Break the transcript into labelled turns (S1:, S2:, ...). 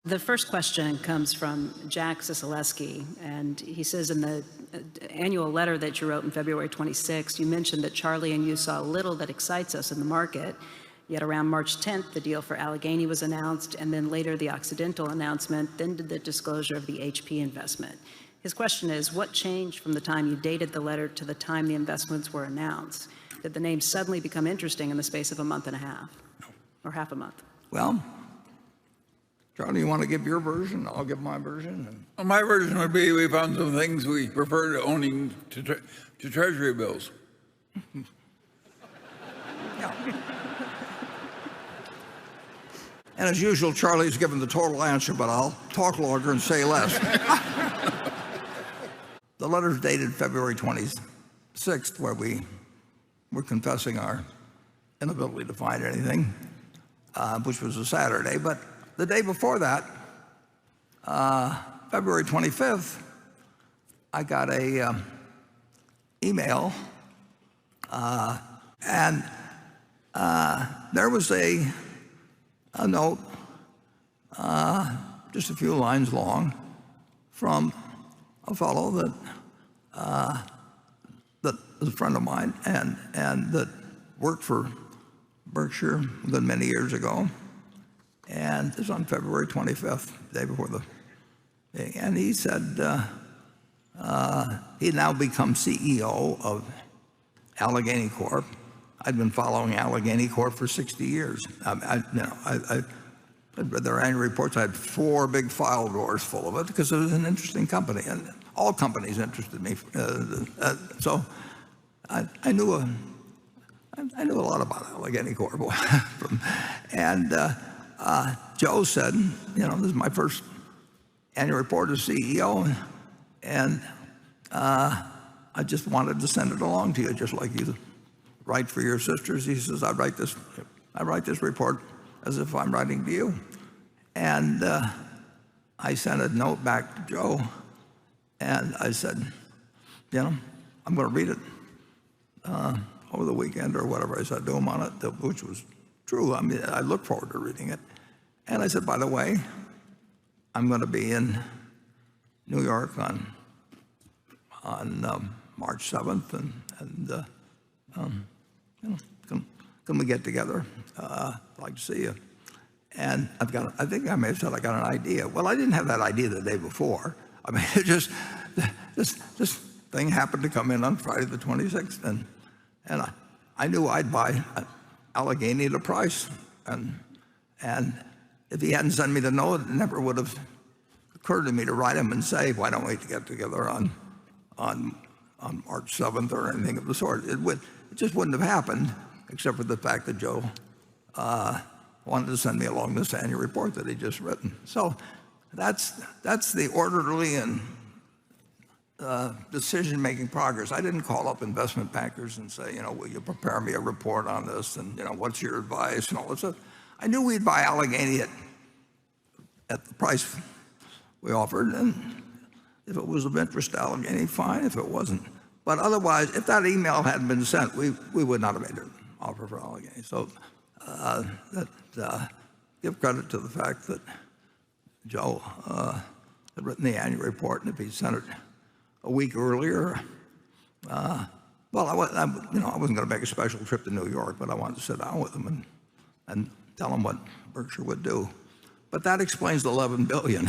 S1: The first question comes from Jack Sisaleski, and he says in the annual letter that you wrote in February 26, you mentioned that Charlie and you saw little that excites us in the market, yet around March 10th, the deal for Alleghany was announced, and then later the Occidental announcement, then the disclosure of the HP investment. His question is, what changed from the time you dated the letter to the time the investments were announced? Did the name suddenly become interesting in the space of a month and a half, or half a month?
S2: Well, Charlie, you want to give your version? I'll give my version.
S3: Well, my version would be we found some things we prefer to owning to Treasury bills.
S2: Yeah. And as usual, Charlie's given the total answer, but I'll talk longer and say less. The letter's dated February 26th, where we were confessing our inability to find anything, which was a Saturday. But the day before that, February 25th, I got a email, and there was a note, just a few lines long, from a fellow that was a friend of mine and that worked for Berkshire many years ago. And this was on February 25th, the day before the thing. And he said he'd now become CEO of Alleghany Corp. I'd been following Alleghany Corp for 60 years. I read their annual reports. I had 4 big file drawers full of it because it was an interesting company, and all companies interested me. So I knew a lot about Alleghany Corp. And Joe said, this is my first annual report as CEO, and I just wanted to send it along to you, just like you write for your sisters. He says, I write this report as if I'm writing to you. And I sent a note back to Joe, and I said, I'm going to read it over the weekend or whatever I said to him on it, which was true. I mean, I look forward to reading it. And I said, by the way, I'm going to be in New York on March 7th, and can we get together? I'd like to see you. And I think I may have said I got an idea. Well, I didn't have that idea the day before. I mean, it just, this thing happened to come in on Friday the 26th, and I knew I'd buy Alleghany at a price. And if he hadn't sent me the note, it never would have occurred to me to write him and say, why don't we get together on March 7th or anything of the sort. It just wouldn't have happened, except for the fact that Joe wanted to send me along this annual report that he'd just written. So that's the orderly and decision-making progress. I didn't call up investment bankers and say, will you prepare me a report on this, and what's your advice and all that stuff. I knew we'd buy Alleghany at the price we offered, and if it was of interest to Alleghany, fine. If it wasn't, but otherwise, if that email hadn't been sent, we would not have made an offer for Alleghany. So give credit to the fact that Joe had written the annual report, and if he'd sent it a week earlier, I wasn't going to make a special trip to New York, but I wanted to sit down with him and tell him what Berkshire would do. But that explains the $11 billion.